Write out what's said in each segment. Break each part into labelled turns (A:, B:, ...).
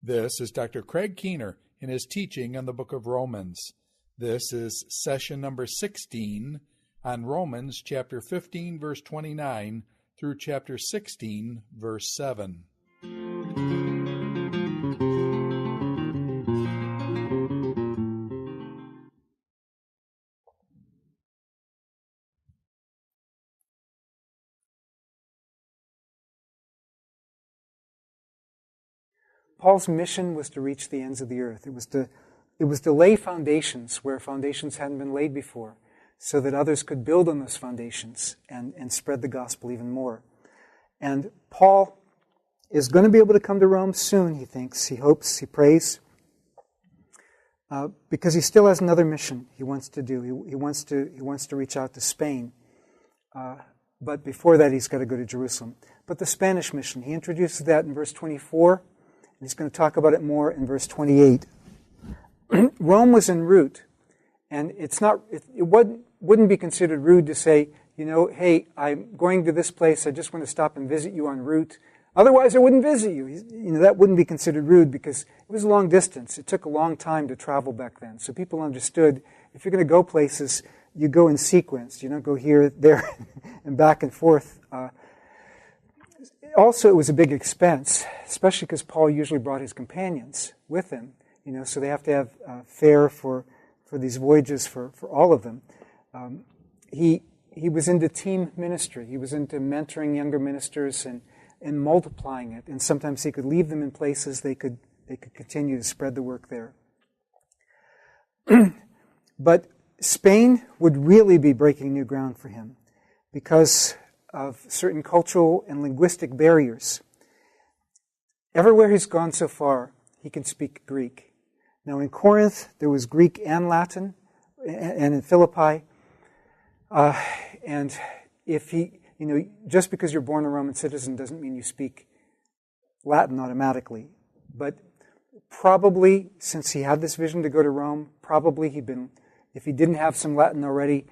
A: This is Dr. Craig Keener in his teaching on the book of Romans. This is session number 16 on Romans chapter 15, verse 29 through chapter 16, verse 7.
B: Paul's mission was to reach the ends of the earth. It was to lay foundations where foundations hadn't been laid before, so that others could build on those foundations and spread the gospel even more. And Paul is going to be able to come to Rome soon, he thinks, he hopes, he prays, because he still has another mission he wants to do. He wants to reach out to Spain. But before that, he's got to go to Jerusalem. But the Spanish mission, he introduces that in verse 24, and he's going to talk about it more in verse 28. Rome was en route, and it wouldn't be considered rude to say, hey, I'm going to this place, I just want to stop and visit you en route. Otherwise, I wouldn't visit you. That wouldn't be considered rude because it was a long distance. It took a long time to travel back then. So people understood if you're going to go places, you go in sequence. You don't go here, there, and back and forth. Also, it was a big expense, especially because Paul usually brought his companions with him. So they have to have fare for these voyages for all of them. He was into team ministry. He was into mentoring younger ministers and multiplying it. And sometimes he could leave them in places they could continue to spread the work there. But Spain would really be breaking new ground for him because of certain cultural and linguistic barriers. Everywhere he's gone so far, he can speak Greek. Now in Corinth, there was Greek and Latin, and in Philippi. And if he, just because you're born a Roman citizen doesn't mean you speak Latin automatically. But probably, since he had this vision to go to Rome, probably if he didn't have some Latin already,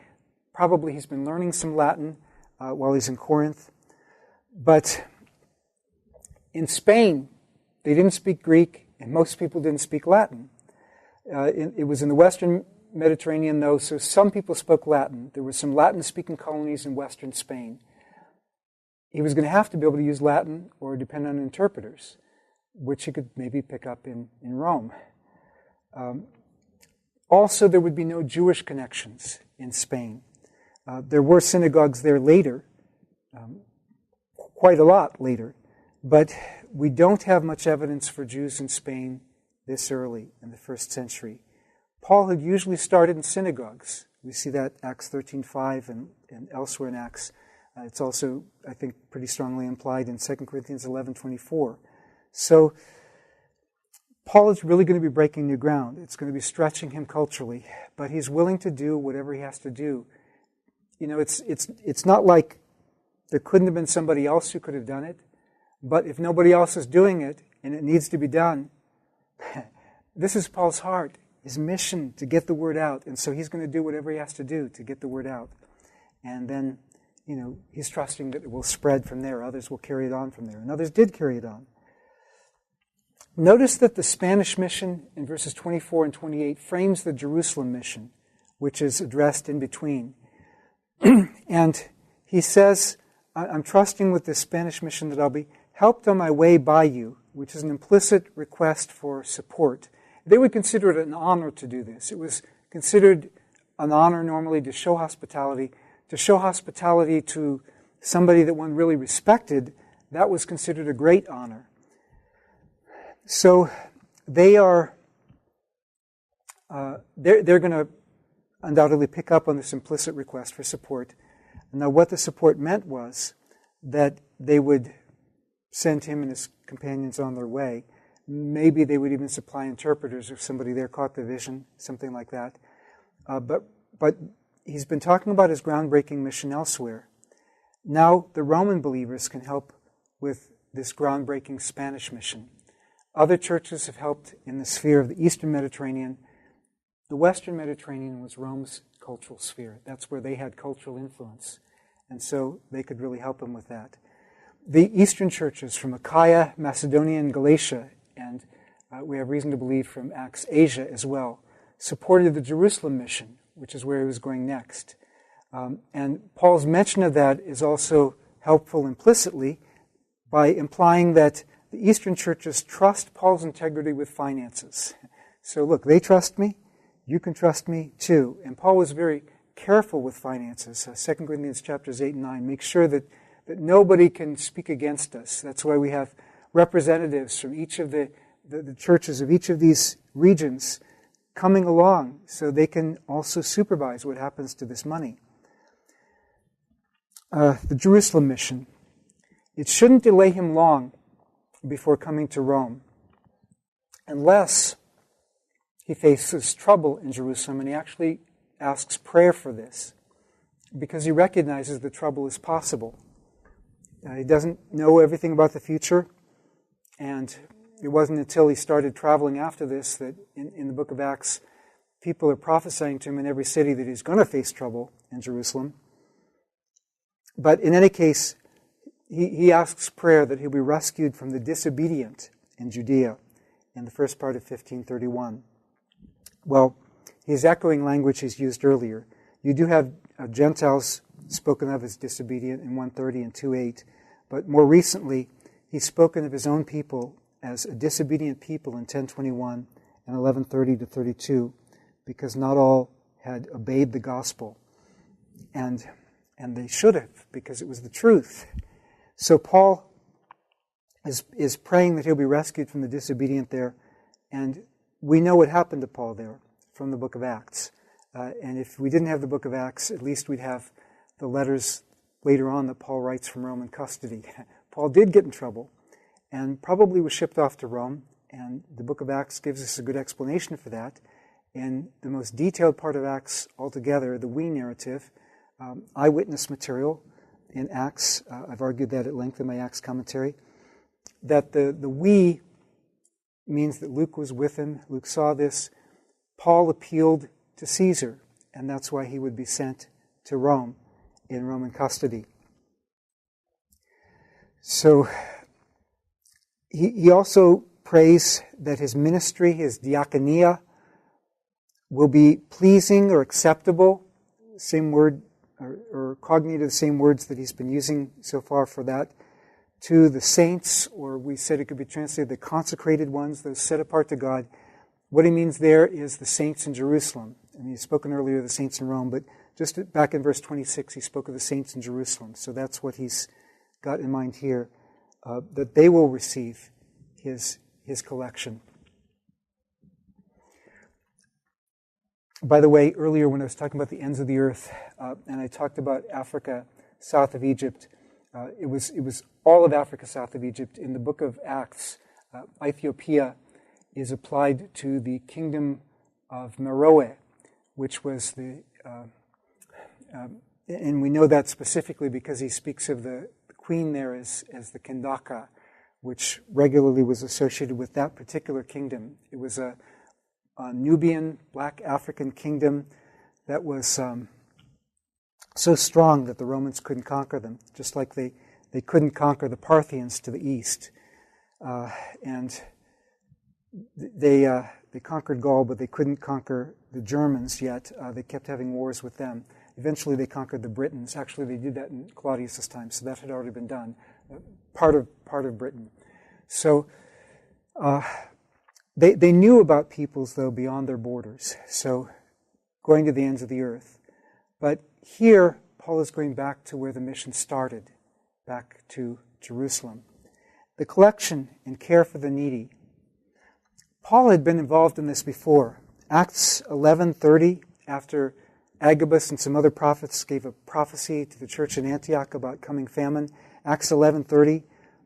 B: probably he's been learning some Latin while he's in Corinth. But in Spain, they didn't speak Greek, and most people didn't speak Latin. It was in the Western Mediterranean, though, so some people spoke Latin. There were some Latin-speaking colonies in Western Spain. He was going to have to be able to use Latin or depend on interpreters, which he could maybe pick up in Rome. Also, there would be no Jewish connections in Spain. There were synagogues there later, quite a lot later, but we don't have much evidence for Jews in Spain this early in the first century. Paul had usually started in synagogues. We see that Acts 13:5 and elsewhere in Acts. It's also, I think, pretty strongly implied in 2 Corinthians 11:24. So Paul is really going to be breaking new ground. It's going to be stretching him culturally, but he's willing to do whatever he has to do. It's not like there couldn't have been somebody else who could have done it, but if nobody else is doing it and it needs to be done, this is Paul's heart, his mission to get the word out, and so he's going to do whatever he has to do to get the word out. And then, he's trusting that it will spread from there. Others will carry it on from there, and others did carry it on. Notice that the Spanish mission in verses 24 and 28 frames the Jerusalem mission, which is addressed in between. And he says, I'm trusting with this Spanish mission that I'll be helped on my way by you, which is an implicit request for support. They would consider it an honor to do this. It was considered an honor normally to show hospitality. To show hospitality to somebody that one really respected, that was considered a great honor. So they are, they're going to undoubtedly pick up on this implicit request for support. Now what the support meant was that they would send him and his companions on their way. Maybe they would even supply interpreters if somebody there caught the vision, something like that. But he's been talking about his groundbreaking mission elsewhere. Now the Roman believers can help with this groundbreaking Spanish mission. Other churches have helped in the sphere of the Eastern Mediterranean. The Western Mediterranean was Rome's cultural sphere. That's where they had cultural influence. And so they could really help him with that. The Eastern churches from Achaia, Macedonia, and Galatia, and we have reason to believe from Acts Asia as well, supported the Jerusalem mission, which is where he was going next. And Paul's mention of that is also helpful implicitly by implying that the Eastern churches trust Paul's integrity with finances. So look, they trust me, you can trust me too. And Paul was very careful with finances. 2 Corinthians chapters 8 and 9 make sure that nobody can speak against us. That's why we have representatives from each of the churches of each of these regions coming along so they can also supervise what happens to this money. The Jerusalem mission. It shouldn't delay him long before coming to Rome, unless he faces trouble in Jerusalem, and he actually asks prayer for this, because he recognizes the trouble is possible. He doesn't know everything about the future, and it wasn't until he started traveling after this that in the book of Acts, people are prophesying to him in every city that he's going to face trouble in Jerusalem. But in any case, he asks prayer that he'll be rescued from the disobedient in Judea in the first part of 1531. Well, he's echoing language he's used earlier. You do have Gentiles spoken of as disobedient in 130 and 2:8, but more recently, he's spoken of his own people as a disobedient people in 1021 and 1130 to 32, because not all had obeyed the gospel. And they should have, because it was the truth. So Paul is praying that he'll be rescued from the disobedient there, and we know what happened to Paul there from the book of Acts. And if we didn't have the book of Acts, at least we'd have the letters later on that Paul writes from Roman custody. Paul did get in trouble and probably was shipped off to Rome, and the book of Acts gives us a good explanation for that. In the most detailed part of Acts altogether, the we narrative, eyewitness material in Acts, I've argued that at length in my Acts commentary, that the we means that Luke was with him, Luke saw this. Paul appealed to Caesar, and that's why he would be sent to Rome in Roman custody. So he also prays that his ministry, his diakonia, will be pleasing or acceptable, same word, or cognate of the same words that he's been using so far for that, to the saints, or we said it could be translated the consecrated ones, those set apart to God. What he means there is the saints in Jerusalem. And he's spoken earlier of the saints in Rome, but just back in verse 26, he spoke of the saints in Jerusalem. So that's what he's got in mind here, that they will receive his collection. By the way, earlier when I was talking about the ends of the earth, and I talked about Africa south of Egypt, it was all of Africa south of Egypt. In the book of Acts, Ethiopia is applied to the kingdom of Meroe, which was and we know that specifically because he speaks of the queen there as the Kendaka, which regularly was associated with that particular kingdom. It was a Nubian, black African kingdom that was so strong that the Romans couldn't conquer them, just like they couldn't conquer the Parthians to the east. And they conquered Gaul, but they couldn't conquer the Germans yet. They kept having wars with them. Eventually they conquered the Britons. Actually, they did that in Claudius's time, so that had already been done. Part of Britain. So they knew about peoples, though, beyond their borders. So going to the ends of the earth. But here, Paul is going back to where the mission started, back to Jerusalem. The collection and care for the needy. Paul had been involved in this before. Acts 11:30, after Agabus and some other prophets gave a prophecy to the church in Antioch about coming famine. Acts 11:30,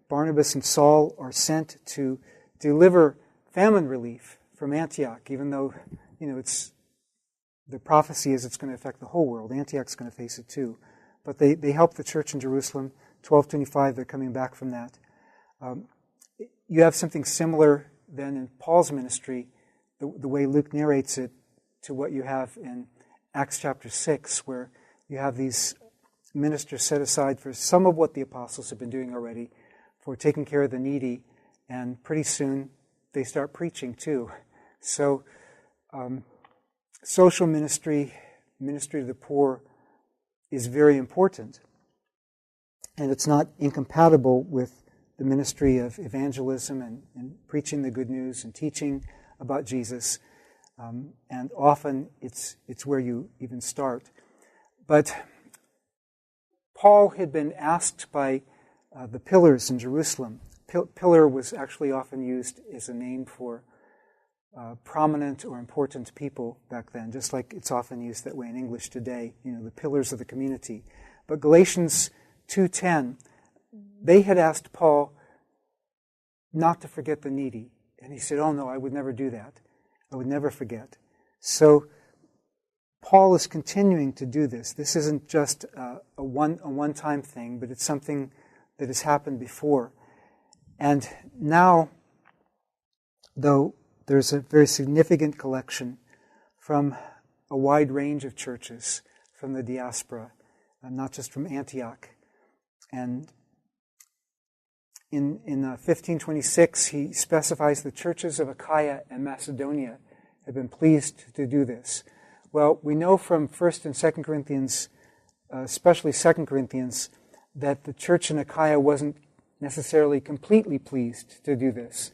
B: Barnabas and Saul are sent to deliver famine relief from Antioch, even though, it's the prophecy is it's going to affect the whole world. Antioch's going to face it too. But they help the church in Jerusalem. 1225, they're coming back from that. You have something similar then in Paul's ministry, the way Luke narrates it, to what you have in Acts chapter 6, where you have these ministers set aside for some of what the apostles have been doing already, for taking care of the needy, and pretty soon they start preaching too. So social ministry, ministry to the poor, is very important. And it's not incompatible with the ministry of evangelism and preaching the good news and teaching about Jesus. And often it's where you even start. But Paul had been asked by the pillars in Jerusalem. Pillar was actually often used as a name for prominent or important people back then, just like it's often used that way in English today, the pillars of the community. But Galatians 2:10, they had asked Paul not to forget the needy. And he said, oh no, I would never do that. I would never forget. So Paul is continuing to do this. This isn't just a one-time thing, but it's something that has happened before. And now, though, there's a very significant collection from a wide range of churches from the diaspora, not just from Antioch. And in 1526, he specifies the churches of Achaia and Macedonia have been pleased to do this. Well, we know from 1st and 2nd Corinthians, especially 2nd Corinthians, that the church in Achaia wasn't necessarily completely pleased to do this.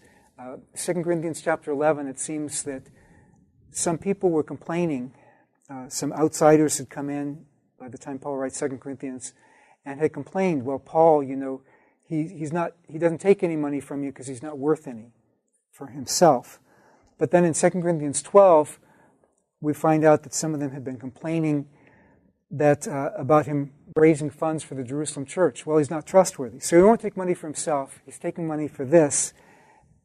B: 2 Corinthians chapter 11, it seems that some people were complaining. Some outsiders had come in by the time Paul writes 2 Corinthians and had complained, well, Paul, he doesn't take any money from you because he's not worth any for himself. But then in 2 Corinthians 12, we find out that some of them had been complaining that about him raising funds for the Jerusalem church. Well, he's not trustworthy. So he won't take money for himself. He's taking money for this.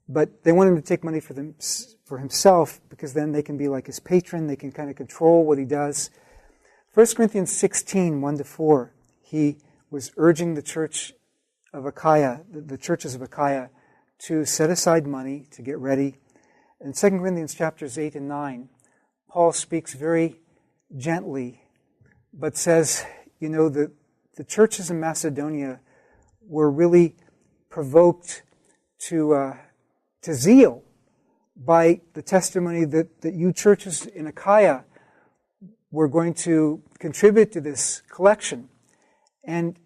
B: But they want him to take money for himself because then they can be like his patron. They can kind of control what he does. 1 Corinthians 16, 1-4, he was urging the church of Achaia, the churches of Achaia, to set aside money to get ready. In 2 Corinthians chapters 8 and 9, Paul speaks very gently, but says, the churches in Macedonia were really provoked to zeal by the testimony that you churches in Achaia were going to contribute to this collection. And,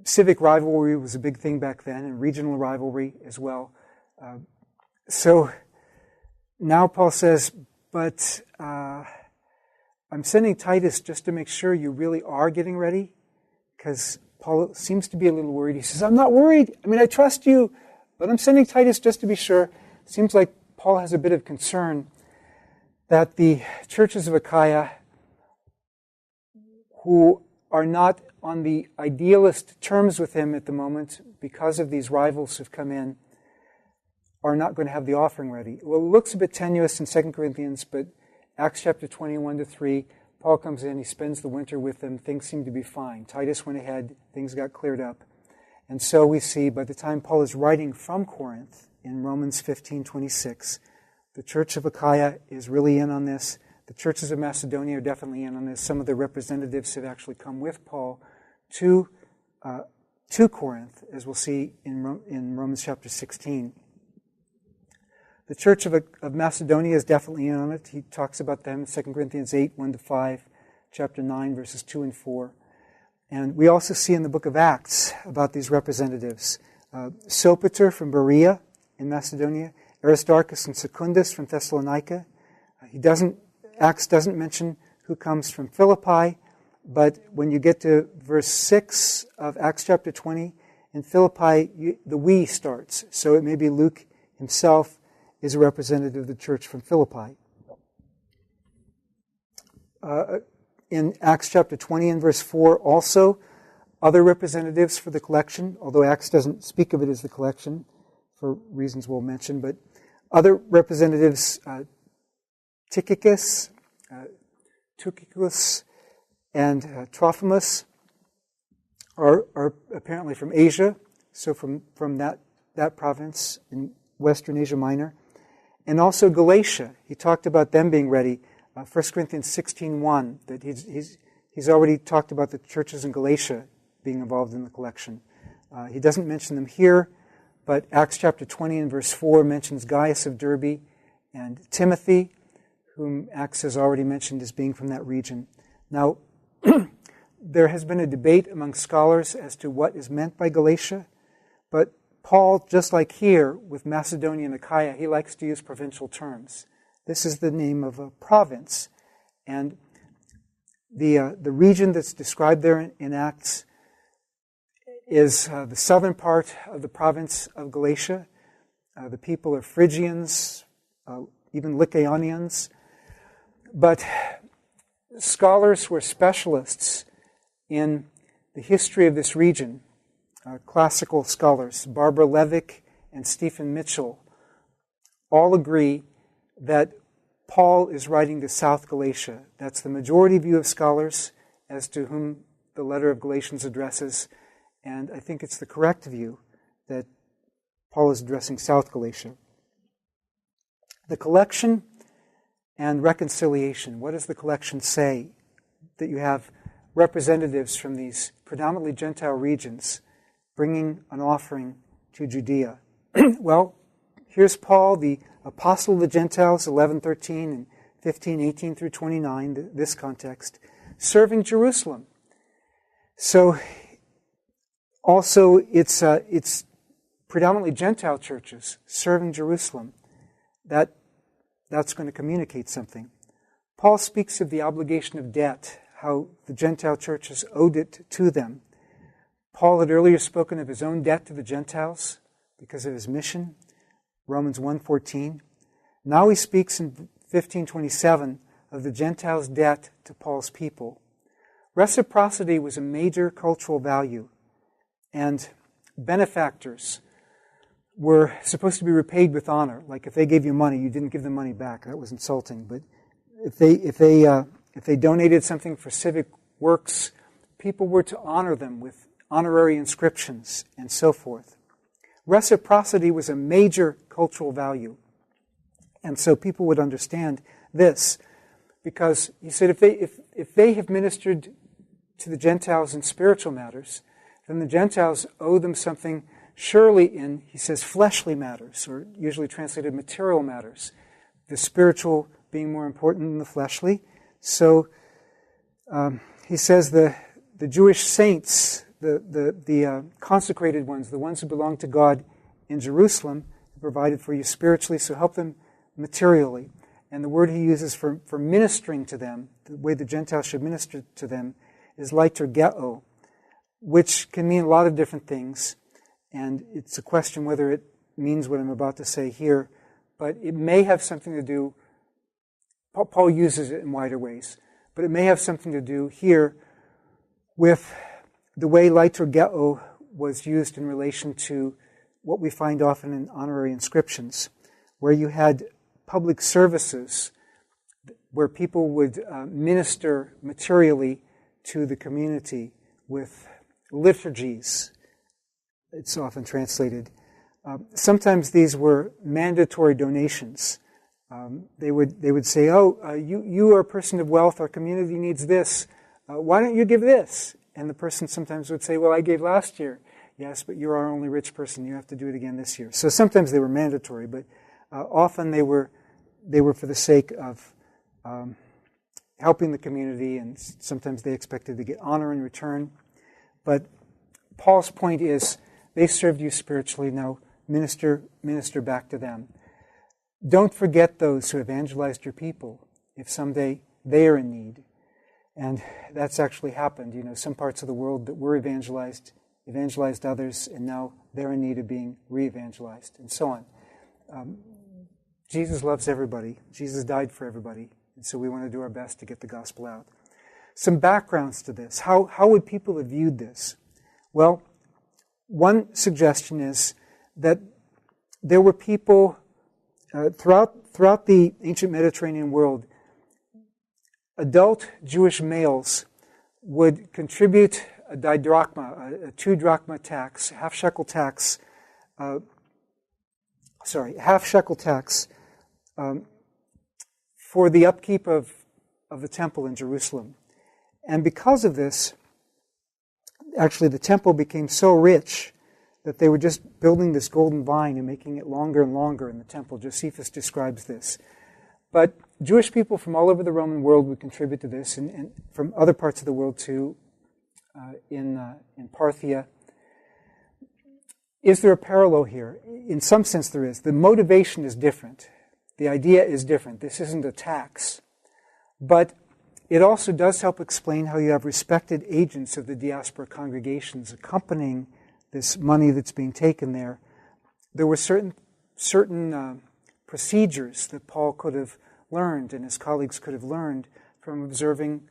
B: civic rivalry was a big thing back then, and regional rivalry as well. So now Paul says, but I'm sending Titus just to make sure you really are getting ready, because Paul seems to be a little worried. He says, I'm not worried. I trust you, but I'm sending Titus just to be sure. Seems like Paul has a bit of concern that the churches of Achaia, who are not on the idealist terms with him at the moment because of these rivals who've come in, are not going to have the offering ready. Well, it looks a bit tenuous in 2 Corinthians, but Acts chapter 21-3, Paul comes in, he spends the winter with them, things seem to be fine. Titus went ahead, things got cleared up. And so we see by the time Paul is writing from Corinth in Romans 15:26, the church of Achaia is really in on this. The churches of Macedonia are definitely in on this. Some of the representatives have actually come with Paul to Corinth, as we'll see in Romans chapter 16. The church of Macedonia is definitely in on it. He talks about them in 2 Corinthians 8, 1-5, chapter 9, verses 2 and 4. And we also see in the book of Acts about these representatives. Sopater from Berea in Macedonia, Aristarchus and Secundus from Thessalonica. Acts doesn't mention who comes from Philippi, but when you get to verse 6 of Acts chapter 20, in Philippi, the we starts. So it may be Luke himself is a representative of the church from Philippi. In Acts chapter 20 and verse 4, also other representatives for the collection, although Acts doesn't speak of it as the collection for reasons we'll mention, but other representatives, Tychicus, and Trophimus are apparently from Asia, so from that province in Western Asia Minor. And also Galatia. He talked about them being ready. 1 Corinthians 16:1, that he's already talked about the churches in Galatia being involved in the collection. He doesn't mention them here, But Acts chapter 20 and verse 4 mentions Gaius of Derbe and Timothy, whom Acts has already mentioned as being from that region. Now, there has been a debate among scholars as to what is meant by Galatia, but Paul, just like here with Macedonia and Achaia, he likes to use provincial terms. This is the name of a province, and the region that's described there in Acts is the southern part of the province of Galatia. The people are Phrygians, even Lycaonians, but scholars who are specialists in the history of this region, classical scholars, Barbara Levick and Stephen Mitchell, all agree that Paul is writing to South Galatia. That's the majority view of scholars as to whom the letter of Galatians addresses, and I think it's the correct view that Paul is addressing South Galatia. The collection and reconciliation. What does the collection say? That you have representatives from these predominantly Gentile regions bringing an offering to Judea. Well, here's Paul, the apostle of the Gentiles, 11:13 and 15:18 through 29, this context, serving Jerusalem. So, also, it's predominantly Gentile churches serving Jerusalem. That's going to communicate something. Paul speaks of the obligation of debt, how the Gentile churches owed it to them. Paul had earlier spoken of his own debt to the Gentiles because of his mission, Romans 1:14. Now he speaks in 15:27 of the Gentiles' debt to Paul's people. Reciprocity was a major cultural value, and benefactors were supposed to be repaid with honor. Like if they gave you money, you didn't give them money back. That was insulting. But if they donated something for civic works, people were to honor them with honorary inscriptions and so forth. Reciprocity was a major cultural value. And so people would understand this, because he said if they have ministered to the Gentiles in spiritual matters, then the Gentiles owe them something surely in, he says, fleshly matters, or usually translated material matters, the spiritual being more important than the fleshly. So he says the Jewish saints, the consecrated ones, the ones who belong to God in Jerusalem, provided for you spiritually, so help them materially. And the word he uses for ministering to them, the way the Gentiles should minister to them, is liturgeo, which can mean a lot of different things. And it's a question whether it means what I'm about to say here, but it may have something to do, Paul uses it in wider ways, but it may have something to do here with the way liturgeo was used in relation to what we find often in honorary inscriptions, where you had public services where people would minister materially to the community with liturgies. It's often translated. Sometimes these were mandatory donations. They would say, you are a person of wealth, our community needs this. Why don't you give this? And the person sometimes would say, well, I gave last year. Yes, but you're our only rich person. You have to do it again this year. So sometimes they were mandatory, but often they were for the sake of helping the community, and sometimes they expected to get honor in return. But Paul's point is, they served you spiritually, now minister back to them. Don't forget those who evangelized your people, if someday they are in need. And that's actually happened. You know, some parts of the world that were evangelized others, and now they're in need of being re-evangelized, and so on. Jesus loves everybody. Jesus died for everybody. And so we want to do our best to get the gospel out. Some backgrounds to this. How would people have viewed this? Well, one suggestion is that there were people throughout the ancient Mediterranean world, adult Jewish males would contribute a didrachma, a 2 drachma tax, half shekel tax for the upkeep of the temple in Jerusalem. And because of this, actually the temple became so rich that they were just building this golden vine and making it longer and longer in the temple. Josephus describes this. But Jewish people from all over the Roman world would contribute to this, and from other parts of the world too, in Parthia. Is there a parallel here? In some sense there is. The motivation is different. The idea is different. This isn't a tax. But it also does help explain how you have respected agents of the diaspora congregations accompanying this money that's being taken there. There were certain procedures that Paul could have learned and his colleagues could have learned from observing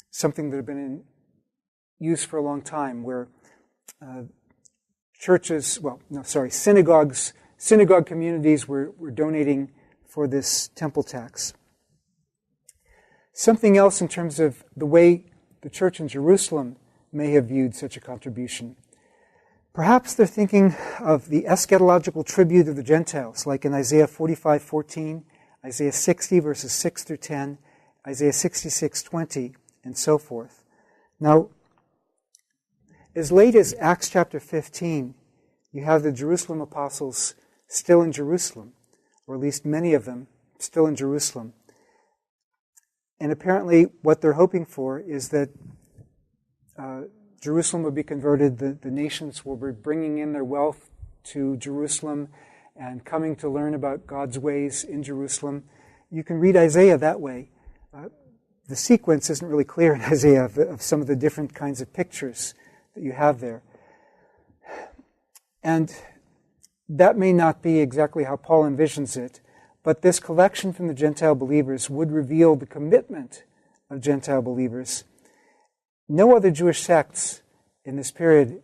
B: something that had been in use for a long time, where synagogue communities were donating for this temple tax. Something else in terms of the way the church in Jerusalem may have viewed such a contribution. Perhaps they're thinking of the eschatological tribute of the Gentiles, like in Isaiah 45:14, Isaiah 60 verses 6 through 10, Isaiah 66:20, and so forth. Now, as late as Acts chapter 15, you have the Jerusalem apostles still in Jerusalem, or at least many of them still in Jerusalem. And apparently what they're hoping for is that Jerusalem will be converted, the nations will be bringing in their wealth to Jerusalem and coming to learn about God's ways in Jerusalem. You can read Isaiah that way. The sequence isn't really clear in Isaiah of some of the different kinds of pictures that you have there. And that may not be exactly how Paul envisions it, but this collection from the Gentile believers would reveal the commitment of Gentile believers. No other Jewish sects in this period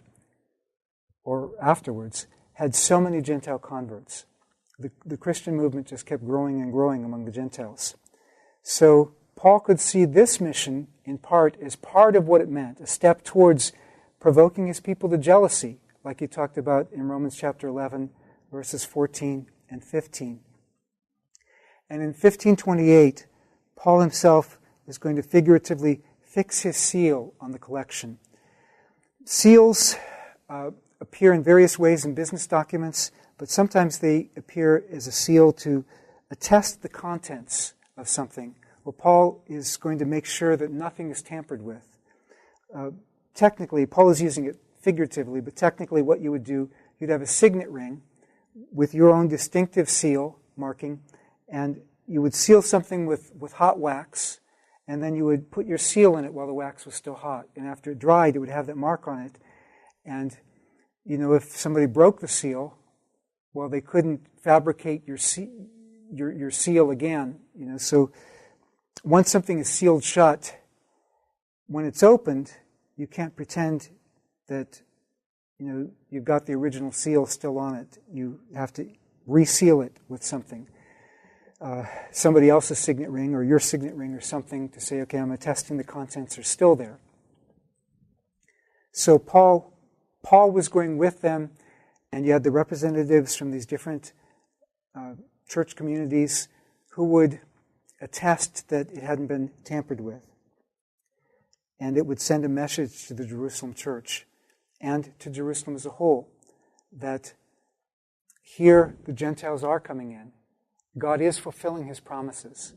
B: or afterwards had so many Gentile converts. The Christian movement just kept growing and growing among the Gentiles. So Paul could see this mission in part as part of what it meant, a step towards provoking his people to jealousy, like he talked about in Romans chapter 11, verses 14 and 15. And in 1528, Paul himself is going to figuratively fix his seal on the collection. Seals appear in various ways in business documents, but sometimes they appear as a seal to attest the contents of something, where Paul is going to make sure that nothing is tampered with. Technically, Paul is using it figuratively, but technically what you would do, you'd have a signet ring with your own distinctive seal marking, and you would seal something with hot wax, and then you would put your seal in it while the wax was still hot. And after it dried, it would have that mark on it. And, if somebody broke the seal, well, they couldn't fabricate your seal again. So once something is sealed shut, when it's opened, you can't pretend that, you've got the original seal still on it. You have to reseal it with something. Somebody else's signet ring or your signet ring or something to say, okay, I'm attesting the contents are still there. So Paul was going with them, and you had the representatives from these different church communities who would attest that it hadn't been tampered with. And it would send a message to the Jerusalem church and to Jerusalem as a whole that here the Gentiles are coming in. God is fulfilling his promises.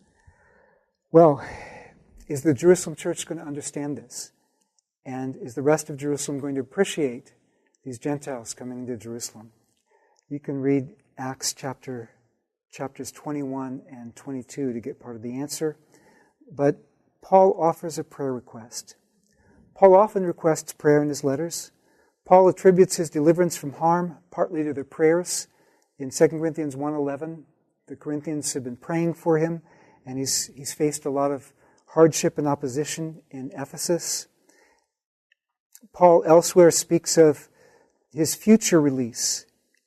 B: Well, is the Jerusalem church going to understand this? And is the rest of Jerusalem going to appreciate these Gentiles coming into Jerusalem? You can read Acts chapters 21 and 22 to get part of the answer. But Paul offers a prayer request. Paul often requests prayer in his letters. Paul attributes his deliverance from harm partly to their prayers. In 2 Corinthians 1:11, the Corinthians have been praying for him, and he's faced a lot of hardship and opposition in Ephesus. Paul elsewhere speaks of his future release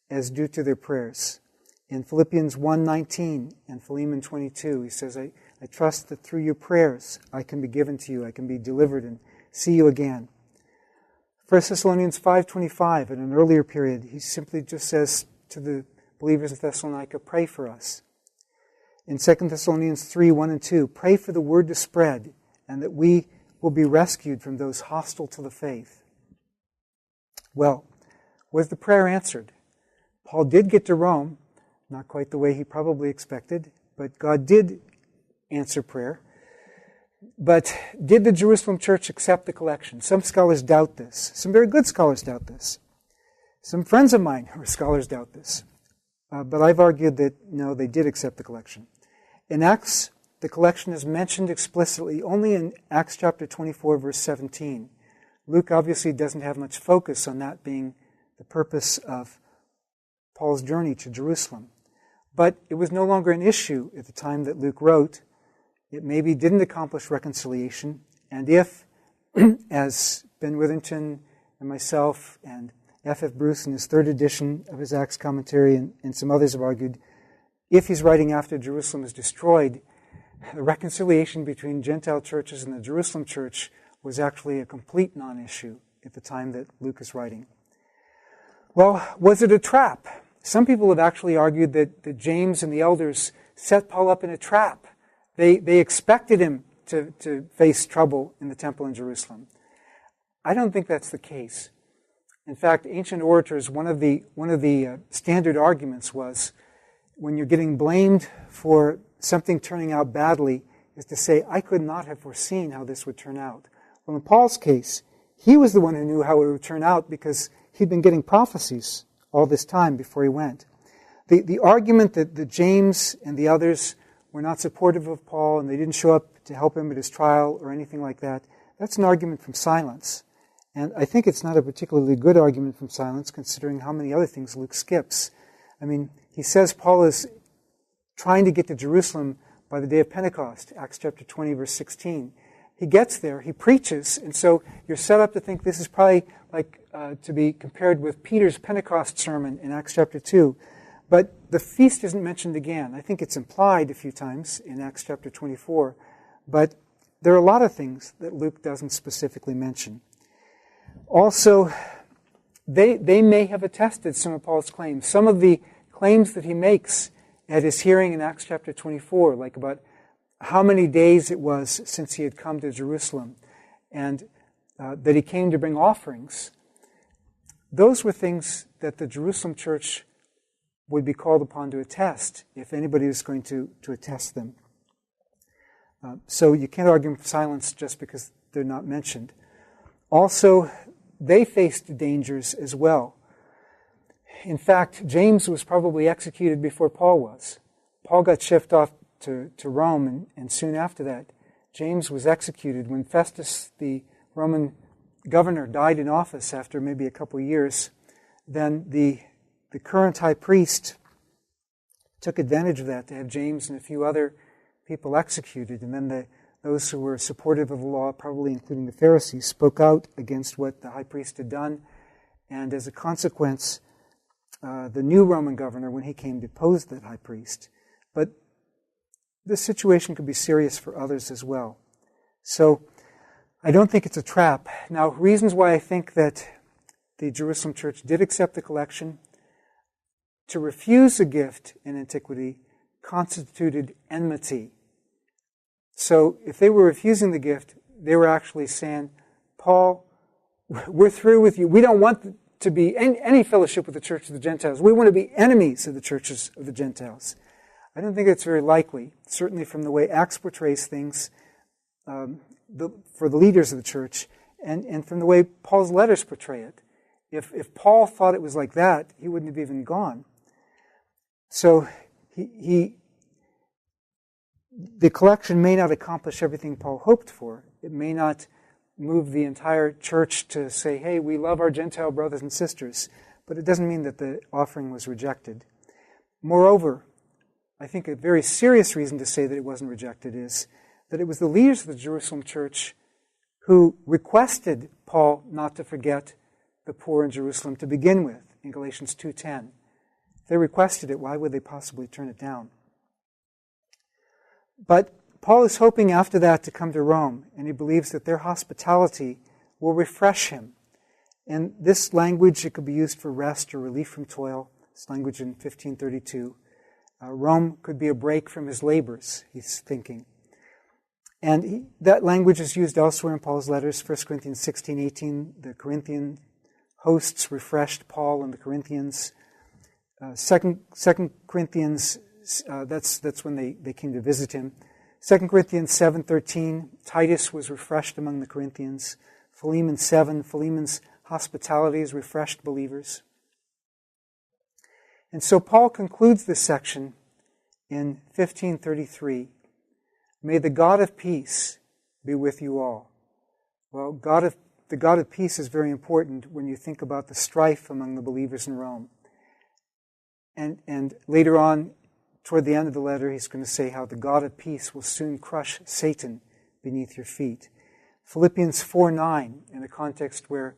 B: as due to their prayers. In Philippians 1:19 and Philemon 22, he says, I trust that through your prayers I can be given to you, I can be delivered and see you again. 1 Thessalonians 5:25, in an earlier period, he simply just says to the believers of Thessalonica, pray for us. In 2 Thessalonians 3:1 and 2, pray for the word to spread and that we will be rescued from those hostile to the faith. Well, Was the prayer answered? Paul did get to Rome, not quite the way he probably expected, but God did answer prayer. But did the Jerusalem church accept the collection? Some scholars doubt this. Some very good scholars doubt this. Some friends of mine who are scholars doubt this. But I've argued that, no, they did accept the collection. In Acts, the collection is mentioned explicitly only in Acts chapter 24, verse 17. Luke obviously doesn't have much focus on that being the purpose of Paul's journey to Jerusalem. But it was no longer an issue at the time that Luke wrote. It maybe didn't accomplish reconciliation. And if, as Ben Witherington and myself and F.F. Bruce in his third edition of his Acts commentary and some others have argued, if he's writing after Jerusalem is destroyed, the reconciliation between Gentile churches and the Jerusalem church was actually a complete non-issue at the time that Luke is writing. Well, was it a trap? Some people have actually argued that James and the elders set Paul up in a trap. They expected him to face trouble in the temple in Jerusalem. I don't think that's the case. In fact, ancient orators, one of the standard arguments was when you're getting blamed for something turning out badly is to say, I could not have foreseen how this would turn out. Well, in Paul's case, he was the one who knew how it would turn out because he'd been getting prophecies all this time before he went. The argument that James and the others were not supportive of Paul and they didn't show up to help him at his trial or anything like that, that's an argument from silence. And I think it's not a particularly good argument from silence considering how many other things Luke skips. I mean, he says Paul is trying to get to Jerusalem by the day of Pentecost, Acts chapter 20, verse 16. He gets there, he preaches, and so you're set up to think this is probably like to be compared with Peter's Pentecost sermon in Acts chapter 2. But the feast isn't mentioned again. I think it's implied a few times in Acts chapter 24. But there are a lot of things that Luke doesn't specifically mention. Also, they may have attested some of Paul's claims. Some of the claims that he makes at his hearing in Acts chapter 24, like about how many days it was since he had come to Jerusalem, and that he came to bring offerings, those were things that the Jerusalem church would be called upon to attest, if anybody was going to attest them. So you can't argue for silence just because they're not mentioned. Also, they faced dangers as well. In fact, James was probably executed before Paul was. Paul got shipped off to Rome, and soon after that, James was executed. When Festus, the Roman governor, died in office after maybe a couple of years, then the current high priest took advantage of that to have James and a few other people executed. And then those who were supportive of the law, probably including the Pharisees, spoke out against what the high priest had done. And as a consequence, the new Roman governor, when he came, deposed that high priest. But this situation could be serious for others as well. So I don't think it's a trap. Now, reasons why I think that the Jerusalem church did accept the collection. To refuse a gift in antiquity constituted enmity. So if they were refusing the gift, they were actually saying, Paul, we're through with you. We don't want to be any fellowship with the church of the Gentiles. We want to be enemies of the churches of the Gentiles. I don't think it's very likely, certainly from the way Acts portrays things for the leaders of the church, and from the way Paul's letters portray it. If Paul thought it was like that, he wouldn't have even gone. So the collection may not accomplish everything Paul hoped for. It may not move the entire church to say, hey, we love our Gentile brothers and sisters, but it doesn't mean that the offering was rejected. Moreover, I think a very serious reason to say that it wasn't rejected is that it was the leaders of the Jerusalem church who requested Paul not to forget the poor in Jerusalem to begin with, in Galatians 2:10. If they requested it, why would they possibly turn it down? But Paul is hoping after that to come to Rome, and he believes that their hospitality will refresh him. And this language, it could be used for rest or relief from toil. This language in 1532. Rome could be a break from his labors, he's thinking. And that language is used elsewhere in Paul's letters, 1 Corinthians 16:18, the Corinthian hosts refreshed Paul and the Corinthians. Second Corinthians, that's when they came to visit him. 2 Corinthians 7:13, Titus was refreshed among the Corinthians. Philemon 7, Philemon's hospitality has refreshed believers. And so Paul concludes this section in 15:33. May the God of peace be with you all. Well, the God of peace is very important when you think about the strife among the believers in Rome. And later on, toward the end of the letter, he's going to say how the God of peace will soon crush Satan beneath your feet. Philippians 4:9, in a context where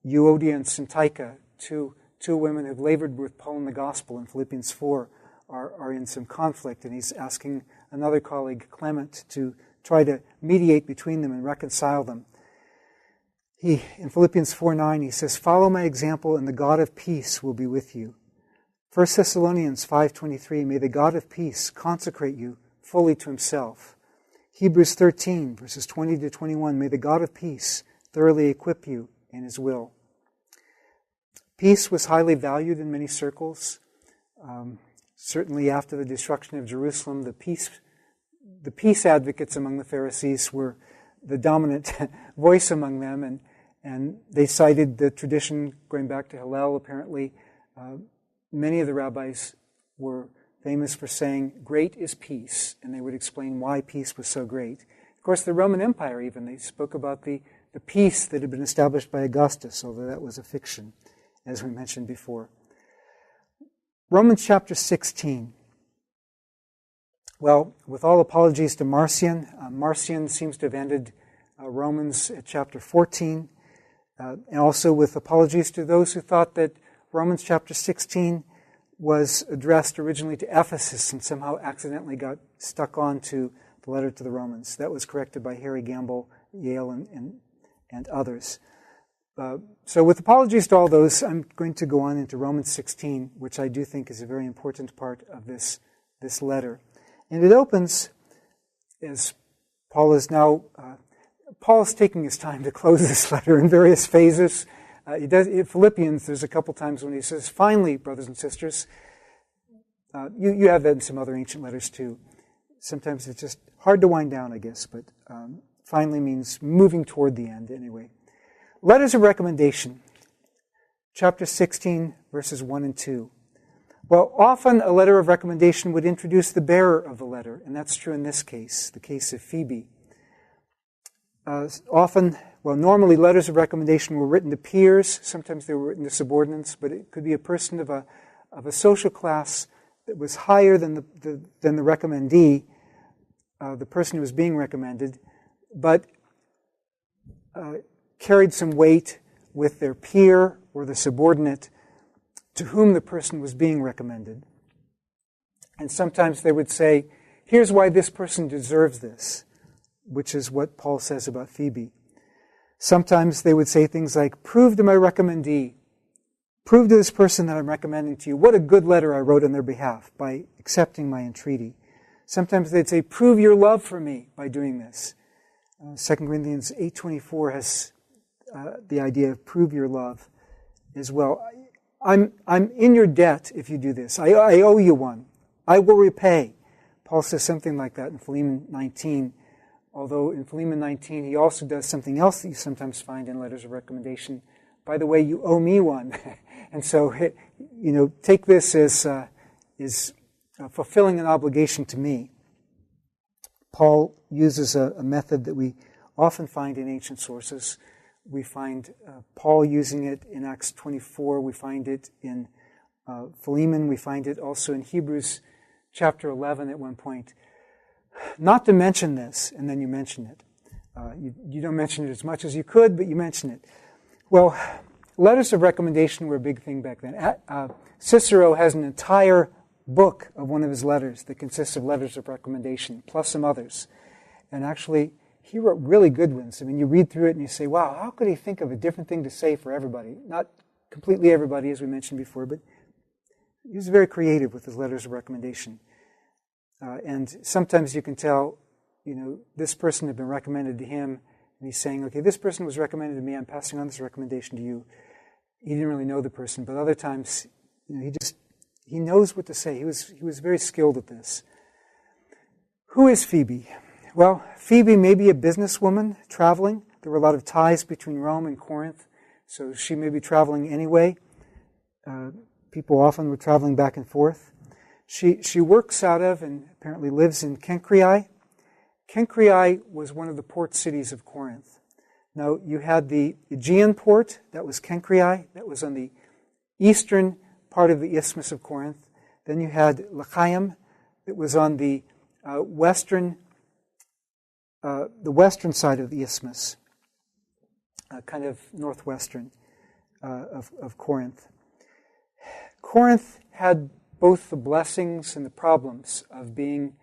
B: Euodia and Syntyche, two women who've labored with Paul in the gospel in Philippians 4, are in some conflict, and he's asking another colleague, Clement, to try to mediate between them and reconcile them. In Philippians 4:9, he says, "Follow my example, and the God of peace will be with you." 1 Thessalonians 5:23, "May the God of peace consecrate you fully to himself." Hebrews 13, verses 20 to 21, "May the God of peace thoroughly equip you in his will." Peace was highly valued in many circles. Certainly after the destruction of Jerusalem, the peace advocates among the Pharisees were the dominant voice among them, and they cited the tradition going back to Hillel, apparently. Many of the rabbis were famous for saying, "Great is peace," and they would explain why peace was so great. Of course, the Roman Empire even, they spoke about the peace that had been established by Augustus, although that was a fiction, as we mentioned before. Romans chapter 16. Well, with all apologies to Marcion, Marcion seems to have ended Romans at chapter 14, and also with apologies to those who thought that Romans chapter 16 was addressed originally to Ephesus and somehow accidentally got stuck on to the letter to the Romans. That was corrected by Harry Gamble, Yale, and others. So with apologies to all those, I'm going to go on into Romans 16, which I do think is a very important part of this letter. And it opens, as Paul is taking his time to close this letter in various phases. He does in Philippians, there's a couple times when he says, "Finally, brothers and sisters." You have that in some other ancient letters too. Sometimes it's just hard to wind down, I guess, but finally means moving toward the end anyway. Letters of recommendation, chapter 16, verses 1 and 2. Well, often a letter of recommendation would introduce the bearer of the letter, and that's true in this case, the case of Phoebe. Normally letters of recommendation were written to peers. Sometimes they were written to subordinates, but it could be a person of a social class that was higher than the recommendee, the person who was being recommended, but carried some weight with their peer or the subordinate to whom the person was being recommended. And sometimes they would say, "Here's why this person deserves this," which is what Paul says about Phoebe. Sometimes they would say things like, "Prove to my recommendee, prove to this person that I'm recommending to you what a good letter I wrote on their behalf by accepting my entreaty." Sometimes they'd say, "Prove your love for me by doing this." 2 Corinthians 8:24 has the idea of prove your love as well. I'm in your debt if you do this. I owe you one. I will repay. Paul says something like that in Philemon 19. Although in Philemon 19 he also does something else that you sometimes find in letters of recommendation. By the way, you owe me one. And so, take this as fulfilling an obligation to me. Paul uses a method that we often find in ancient sources. We find Paul using it in Acts 24. We find it in Philemon. We find it also in Hebrews chapter 11 at one point. Not to mention this, and then you mention it. You don't mention it as much as you could, but you mention it. Well, letters of recommendation were a big thing back then. Cicero has an entire book of one of his letters that consists of letters of recommendation, plus some others. And actually, he wrote really good ones. I mean, you read through it and you say, wow, how could he think of a different thing to say for everybody? Not completely everybody, as we mentioned before, but he was very creative with his letters of recommendation. And sometimes you can tell, this person had been recommended to him, and he's saying, okay, this person was recommended to me, I'm passing on this recommendation to you. He didn't really know the person, but other times, he knows what to say. He was very skilled at this. Who is Phoebe? Well, Phoebe may be a businesswoman traveling. There were a lot of ties between Rome and Corinth, so she may be traveling anyway. People often were traveling back and forth. She works out of and apparently lives in Cenchreae. Cenchreae was one of the port cities of Corinth. Now, you had the Aegean port, that was Cenchreae, that was on the eastern part of the Isthmus of Corinth. Then you had Lechaim, that was on the western side of the Isthmus, kind of northwestern of Corinth. Corinth had both the blessings and the problems of being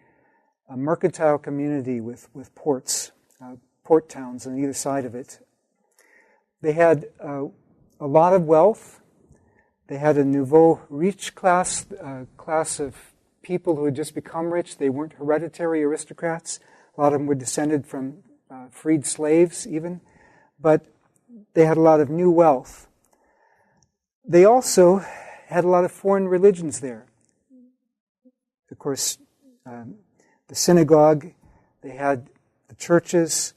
B: a mercantile community with ports, port towns on either side of it. They had a lot of wealth. They had a nouveau riche class of people who had just become rich. They weren't hereditary aristocrats. A lot of them were descended from freed slaves even. But they had a lot of new wealth. They also had a lot of foreign religions there. Of course, the synagogue, they had the churches.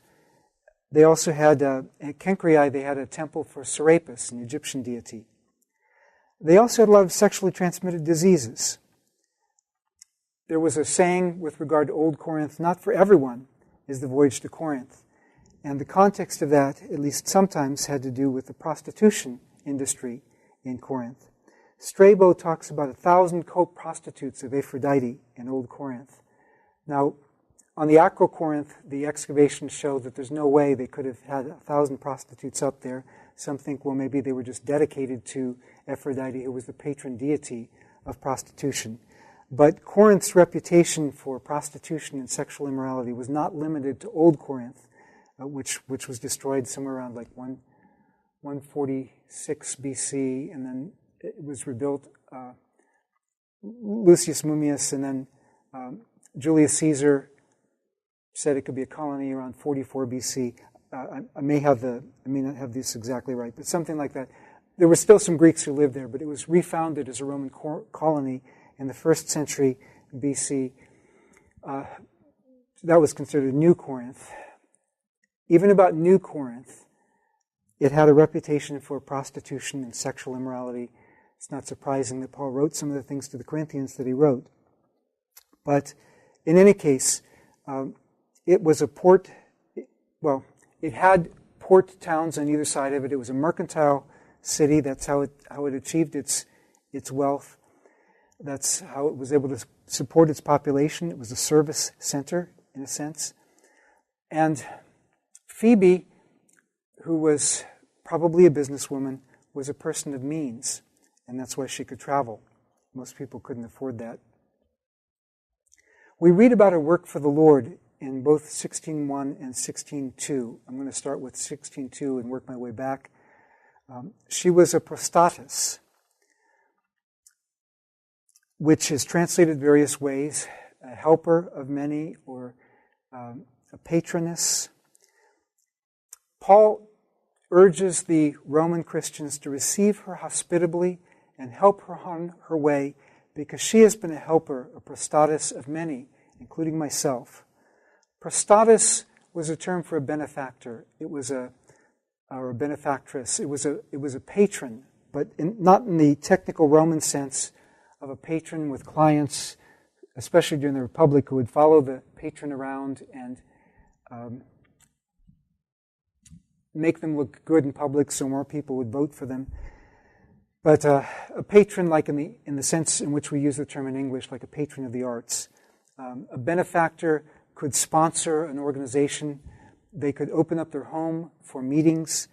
B: They also had, at Cenchreae, they had a temple for Serapis, an Egyptian deity. They also had a lot of sexually transmitted diseases. There was a saying with regard to Old Corinth, not for everyone is the voyage to Corinth. And the context of that, at least sometimes, had to do with the prostitution industry in Corinth. Strabo talks about 1,000 co-prostitutes of Aphrodite in Old Corinth. Now, on the Acro-Corinth, the excavations show that there's no way they could have had 1,000 prostitutes up there. Some think, well, maybe they were just dedicated to Aphrodite, who was the patron deity of prostitution. But Corinth's reputation for prostitution and sexual immorality was not limited to Old Corinth, which was destroyed somewhere around like 146 BC, and then it was rebuilt, Lucius Mummius, and then Julius Caesar said it could be a colony around 44 BC. I may not have this exactly right, but something like that. There were still some Greeks who lived there, but it was refounded as a Roman colony in the 1st century BC. That was considered New Corinth. Even about New Corinth, it had a reputation for prostitution and sexual immorality. It's not surprising that Paul wrote some of the things to the Corinthians that he wrote. But in any case, it was a port, it had port towns on either side of it. It was a mercantile city. That's how it achieved its wealth. That's how it was able to support its population. It was a service center, in a sense. And Phoebe, who was probably a businesswoman, was a person of means, and that's why she could travel. Most people couldn't afford that. We read about her work for the Lord in both 16:1 and 16:2. I'm going to start with 16:2 and work my way back. She was a prostatis, which is translated various ways: a helper of many, or a patroness. Paul urges the Roman Christians to receive her hospitably and help her on her way, because she has been a helper, a prostatis of many, including myself. Prostatis was a term for a benefactor. It was a benefactress. It was a patron, but not in the technical Roman sense of a patron with clients, especially during the Republic, who would follow the patron around and make them look good in public so more people would vote for them. But a patron, like in the sense in which we use the term in English, like a patron of the arts. A benefactor could sponsor an organization. They could open up their home for meetings.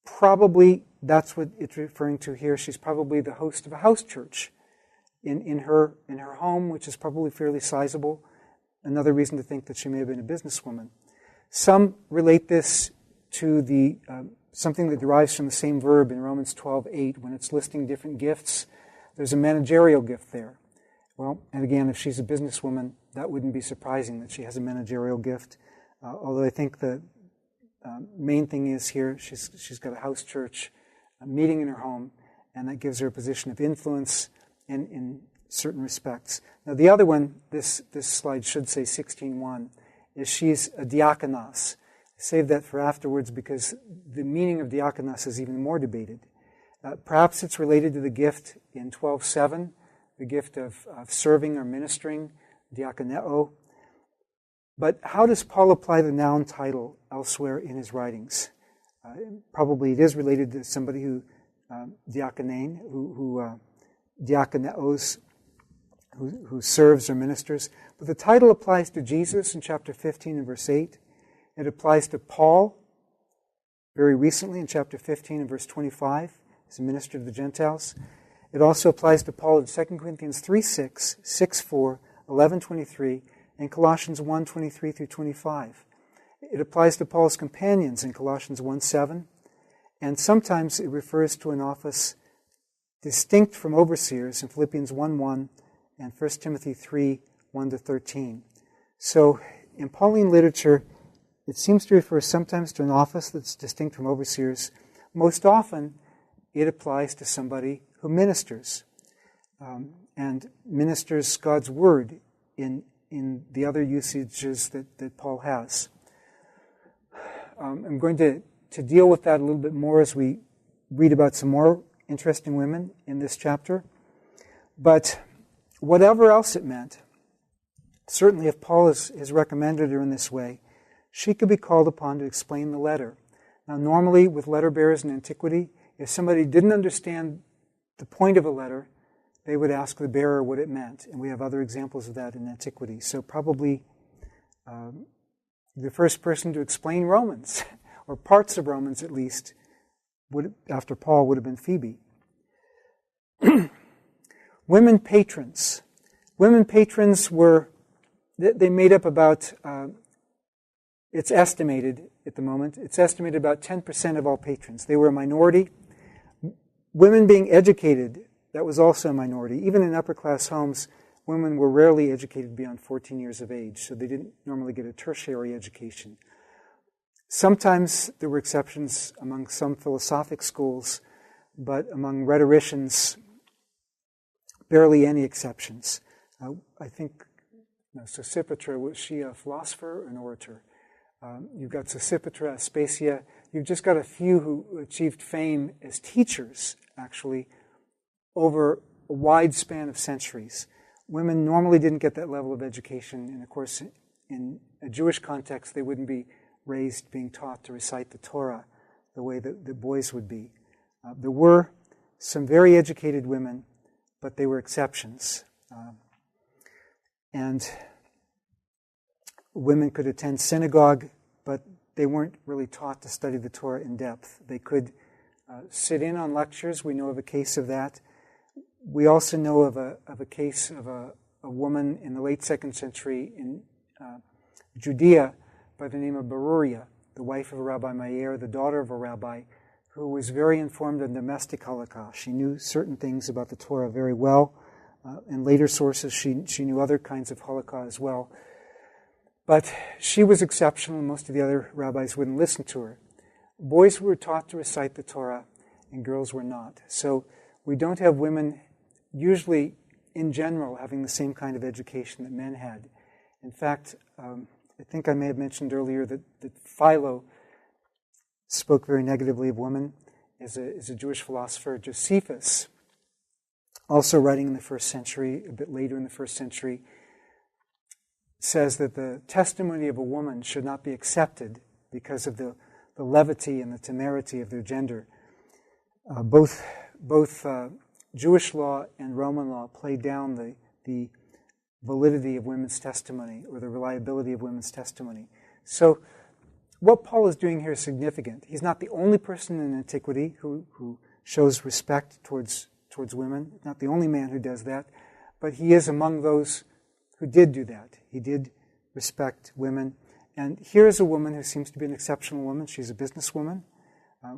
B: Probably that's what it's referring to here. She's probably the host of a house church in her home, which is probably fairly sizable. Another reason to think that she may have been a businesswoman. Some relate this to the something that derives from the same verb in Romans 12:8, when it's listing different gifts. There's a managerial gift there. Well, and again, if she's a businesswoman, that wouldn't be surprising that she has a managerial gift. Although I think the main thing is here, she's got a house church, a meeting in her home, and that gives her a position of influence in certain respects. Now the other one, this slide should say 16:1, is she's a diakonos. Save that for afterwards because the meaning of diakonos is even more debated. Perhaps it's related to the gift in 12:7, the gift of serving or ministering, diakoneo. But how does Paul apply the noun title elsewhere in his writings? Probably it is related to somebody who diakonein, who diakoneos, who serves or ministers. But the title applies to Jesus in chapter 15 and verse 8. It applies to Paul very recently in chapter 15 and verse 25 as a minister to the Gentiles. It also applies to Paul in 2 Corinthians 3:6, 6:4, 11:23, and Colossians 1:23 through 25. It applies to Paul's companions in Colossians 1:7, and sometimes it refers to an office distinct from overseers in Philippians 1:1 and 1 Timothy 3:1-13. So in Pauline literature, it seems to refer sometimes to an office that's distinct from overseers. Most often, it applies to somebody who ministers and ministers God's word in the other usages that Paul has. I'm going to deal with that a little bit more as we read about some more interesting women in this chapter. But whatever else it meant, certainly if Paul has recommended her in this way, she could be called upon to explain the letter. Now, normally with letter bearers in antiquity, if somebody didn't understand the point of a letter, they would ask the bearer what it meant. And we have other examples of that in antiquity. So probably the first person to explain Romans, or parts of Romans at least, after Paul would have been Phoebe. Women patrons. Women patrons they made up about, it's estimated at the moment, it's estimated about 10% of all patrons. They were a minority. Women being educated, that was also a minority. Even in upper class homes, women were rarely educated beyond 14 years of age, so they didn't normally get a tertiary education. Sometimes there were exceptions among some philosophic schools, but among rhetoricians, barely any exceptions. I think Sosipatra, was she a philosopher or an orator? You've got Sosipatra, Aspasia. You've just got a few who achieved fame as teachers, actually, over a wide span of centuries. Women normally didn't get that level of education, and of course, in a Jewish context, they wouldn't be raised being taught to recite the Torah the way that the boys would be. There were some very educated women, but they were exceptions. And women could attend synagogue, but they weren't really taught to study the Torah in depth. They could sit in on lectures. We know of a case of that. We also know of a case of a woman in the late 2nd century in Judea by the name of Beruria, the wife of Rabbi Meir, the daughter of a rabbi, who was very informed on domestic halakha. She knew certain things about the Torah very well. In later sources, she knew other kinds of halakha as well. But she was exceptional, and most of the other rabbis wouldn't listen to her. Boys were taught to recite the Torah, and girls were not. So we don't have women, usually in general, having the same kind of education that men had. In fact, I think I may have mentioned earlier that Philo spoke very negatively of women as a Jewish philosopher. Josephus, also writing in the 1st century, a bit later in the 1st century, says that the testimony of a woman should not be accepted because of the levity and the temerity of their gender. Both Jewish law and Roman law play down the validity of women's testimony or the reliability of women's testimony. So what Paul is doing here is significant. He's not the only person in antiquity who shows respect towards women, not the only man who does that, but he is among those who did do that. He did respect women. And here is a woman who seems to be an exceptional woman. She's a businesswoman.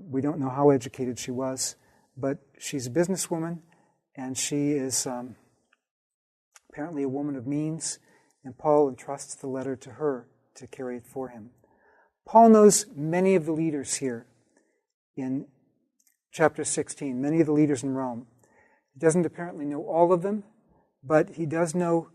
B: We don't know how educated she was, but she's a businesswoman, and she is apparently a woman of means, and Paul entrusts the letter to her to carry it for him. Paul knows many of the leaders here in chapter 16, many of the leaders in Rome. He doesn't apparently know all of them, but he does know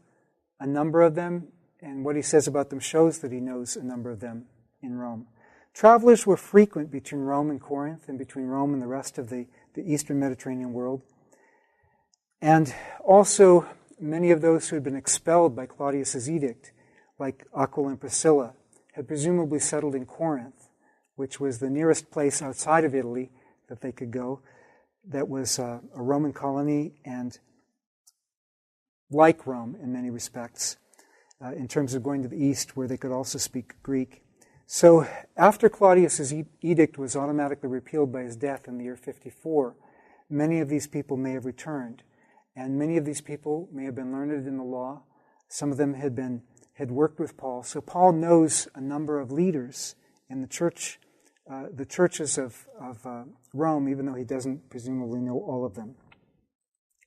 B: a number of them, and what he says about them shows that he knows a number of them in Rome. Travelers were frequent between Rome and Corinth, and between Rome and the rest of the eastern Mediterranean world. And also, many of those who had been expelled by Claudius's edict, like Aquila and Priscilla, had presumably settled in Corinth, which was the nearest place outside of Italy that they could go. That was a Roman colony and like Rome in many respects, in terms of going to the east where they could also speak Greek. So after Claudius's edict was automatically repealed by his death in the year 54, many of these people may have returned. And many of these people may have been learned in the law. Some of them had worked with Paul. So Paul knows a number of leaders in the churches of Rome, even though he doesn't presumably know all of them.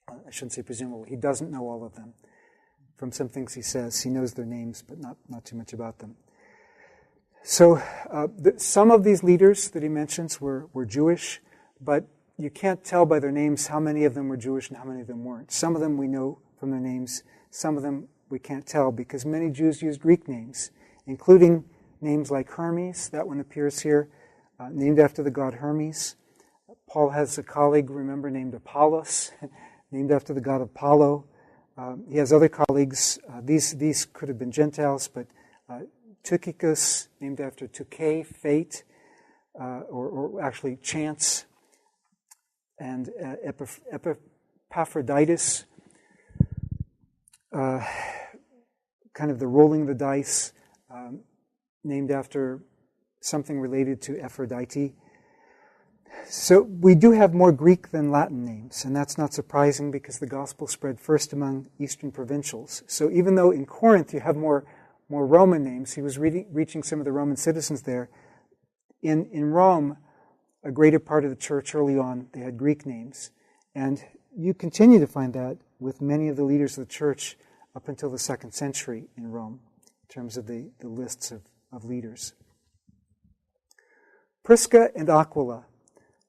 B: I shouldn't say presumably. He doesn't know all of them. From some things he says, he knows their names, but not too much about them. So some of these leaders that he mentions were Jewish, but you can't tell by their names how many of them were Jewish and how many of them weren't. Some of them we know from their names. Some of them we can't tell because many Jews used Greek names, including names like Hermes. That one appears here, named after the god Hermes. Paul has a colleague, remember, named Apollos, named after the god Apollo. He has other colleagues. These could have been Gentiles, but Tychicus, named after Tuke, fate, or actually chance, and Epaphroditus, kind of the rolling the dice, named after something related to Aphrodite. So we do have more Greek than Latin names, and that's not surprising because the gospel spread first among Eastern provincials. So even though in Corinth you have more Roman names, he was reaching some of the Roman citizens there. In Rome, a greater part of the church early on, they had Greek names. And you continue to find that with many of the leaders of the church up until the 2nd century in Rome, in terms of the lists of leaders. Prisca and Aquila,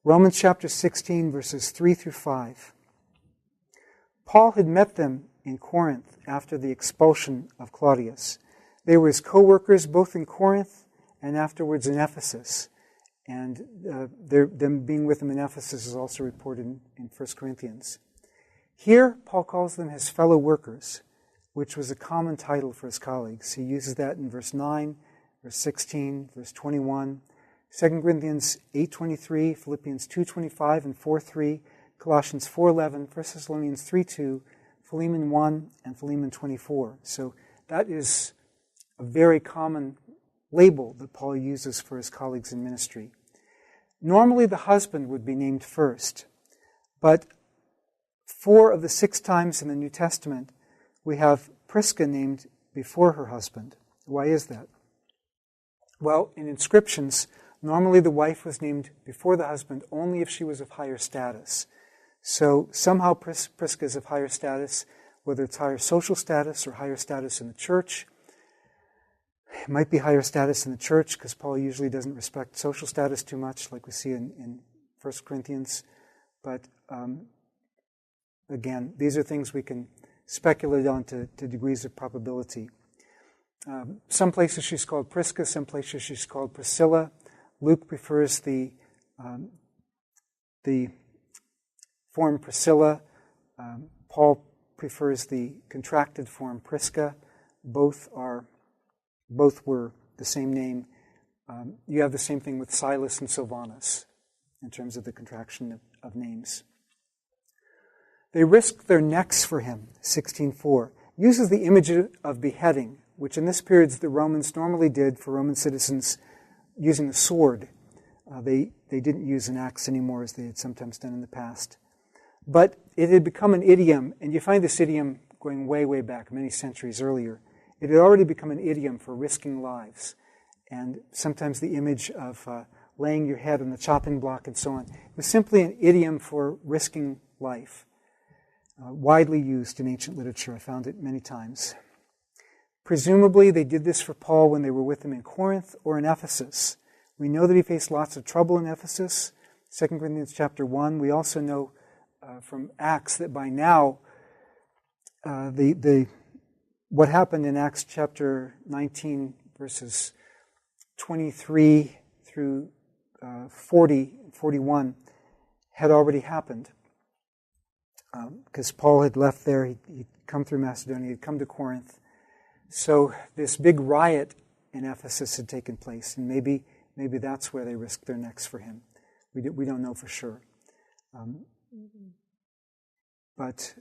B: Romans chapter 16, verses 3 through 5. Paul had met them in Corinth after the expulsion of Claudius. They were his co-workers both in Corinth and afterwards in Ephesus. And them being with him in Ephesus is also reported in 1 Corinthians. Here, Paul calls them his fellow workers, which was a common title for his colleagues. He uses that in verse 9, verse 16, verse 21, 2 Corinthians 8:23, Philippians 2:25 and 4:3, Colossians 4:11, 1 Thessalonians 3:2, Philemon 1, and Philemon 24. So that is a very common label that Paul uses for his colleagues in ministry. Normally the husband would be named first, but 4 of the 6 times in the New Testament we have Prisca named before her husband. Why is that? Well, in inscriptions, normally the wife was named before the husband only if she was of higher status. So somehow Prisca is of higher status, whether it's higher social status or higher status in the church. It might be higher status in the church because Paul usually doesn't respect social status too much, like we see in 1 Corinthians. But again, these are things we can speculate on to degrees of probability. Some places she's called Prisca, some places she's called Priscilla. Luke prefers the form Priscilla. Paul prefers the contracted form Prisca. Both were the same name. You have the same thing with Silas and Silvanus in terms of the contraction of names. They risked their necks for him, 16:4. Uses the image of beheading, which in this period the Romans normally did for Roman citizens using a sword. They didn't use an axe anymore as they had sometimes done in the past. But it had become an idiom, and you find this idiom going way, way back, many centuries earlier. It had already become an idiom for risking lives. And sometimes the image of laying your head on the chopping block and so on. It was simply an idiom for risking life. Widely used in ancient literature. I found it many times. Presumably, they did this for Paul when they were with him in Corinth or in Ephesus. We know that he faced lots of trouble in Ephesus, 2 Corinthians chapter 1. We also know from Acts that by now, what happened in Acts chapter 19, verses 23 through 41, had already happened. Because Paul had left there, he'd come through Macedonia, he'd come to Corinth. So this big riot in Ephesus had taken place, and maybe that's where they risked their necks for him. We don't know for sure. But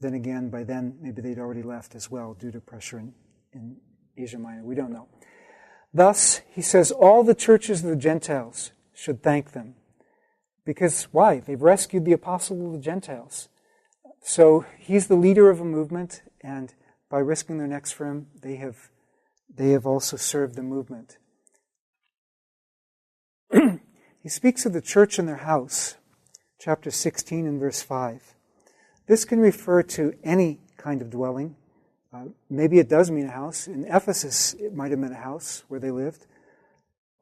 B: then again, by then, maybe they'd already left as well due to pressure in Asia Minor. We don't know. Thus, he says, all the churches of the Gentiles should thank them. Because why? They've rescued the apostle of the Gentiles. So he's the leader of a movement, and by risking their necks for him, they have also served the movement. He speaks of the church in their house, chapter 16 and verse 5. This can refer to any kind of dwelling. Maybe it does mean a house. In Ephesus, it might have meant a house where they lived,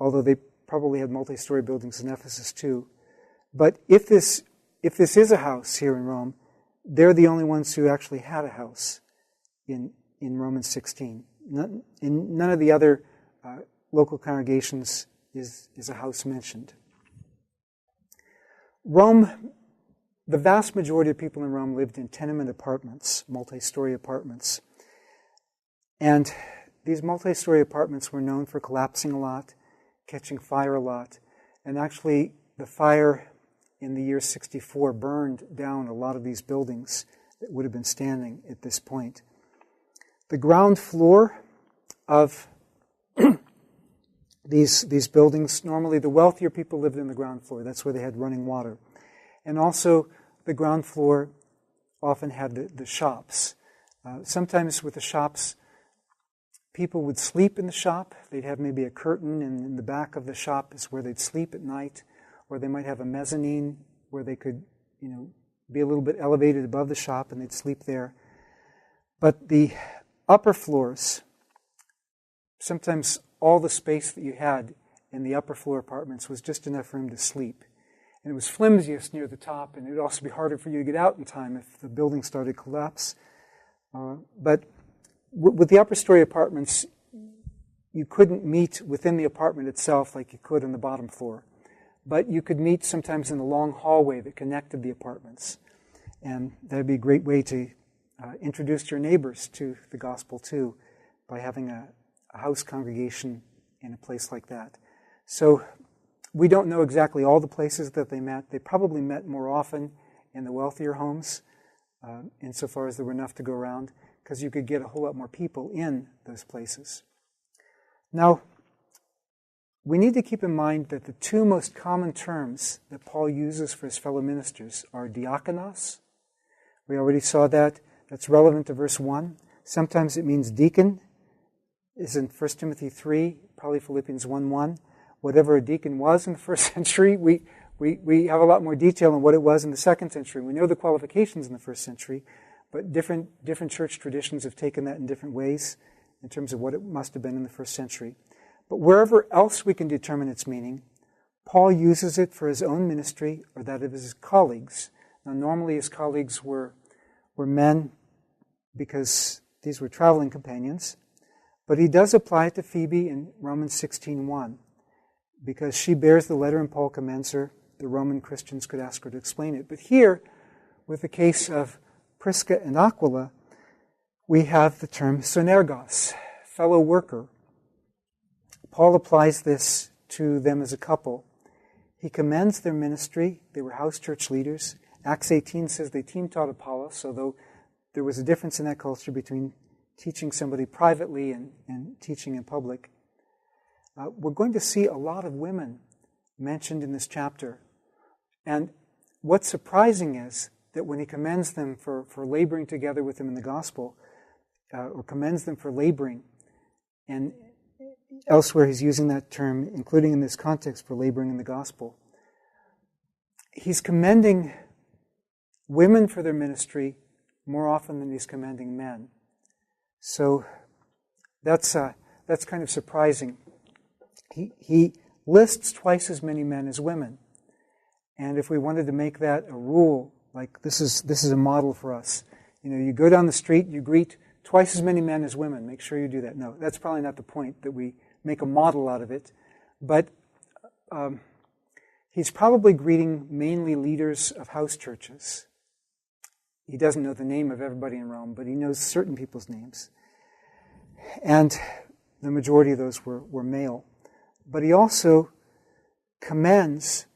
B: although they probably had multi-story buildings in Ephesus too. But if this is a house here in Rome, they're the only ones who actually had a house in Romans 16. In none of the other local congregations is a house mentioned. Rome, the vast majority of people in Rome lived in tenement apartments, multi-story apartments. And these multi-story apartments were known for collapsing a lot, catching fire a lot. And actually, the fire in the year 64 burned down a lot of these buildings that would have been standing at this point. The ground floor of these buildings, normally the wealthier people lived in the ground floor. That's where they had running water. And also, the ground floor often had the shops. Sometimes with the shops, people would sleep in the shop. They'd have maybe a curtain, and in the back of the shop is where they'd sleep at night. Or they might have a mezzanine where they could, be a little bit elevated above the shop, and they'd sleep there. But the upper floors, sometimes all the space that you had in the upper floor apartments was just enough room to sleep. And it was flimsiest near the top, and it would also be harder for you to get out in time if the building started to collapse. But with the upper story apartments, you couldn't meet within the apartment itself like you could on the bottom floor. But you could meet sometimes in the long hallway that connected the apartments. And that would be a great way to introduce your neighbors to the gospel too, by having a house congregation in a place like that. So we don't know exactly all the places that they met. They probably met more often in the wealthier homes, insofar as there were enough to go around, because you could get a whole lot more people in those places. Now, we need to keep in mind that the two most common terms that Paul uses for his fellow ministers are diakonos. We already saw that. That's relevant to verse 1. Sometimes it means deacon, is in 1 Timothy 3, probably Philippians 1:1. Whatever a deacon was in the first century, we have a lot more detail on what it was in the second century. We know the qualifications in the first century, but different church traditions have taken that in different ways in terms of what it must have been in the first century. But wherever else we can determine its meaning, Paul uses it for his own ministry or that of his colleagues. Now, normally his colleagues were men because these were traveling companions, but he does apply it to Phoebe in Romans 16:1 because she bears the letter and Paul commends her. The Roman Christians could ask her to explain it. But here, with the case of Prisca and Aquila, we have the term sonergos, fellow worker. Paul applies this to them as a couple. He commends their ministry. They were house church leaders. Acts 18 says they team taught Apollos, although there was a difference in that culture between teaching somebody privately and teaching in public. We're going to see a lot of women mentioned in this chapter. And what's surprising is that when he commends them for laboring together with him in the gospel, or commends them for laboring, and elsewhere he's using that term, including in this context, for laboring in the gospel, he's commending women for their ministry more often than he's commending men. So That's kind of surprising. He lists twice as many men as women. And if we wanted to make that a rule, like this is a model for us. You go down the street, you greet twice as many men as women. Make sure you do that. No, that's probably not the point, that we make a model out of it. But he's probably greeting mainly leaders of house churches. He doesn't know the name of everybody in Rome, but he knows certain people's names. And the majority of those were male. But he also commends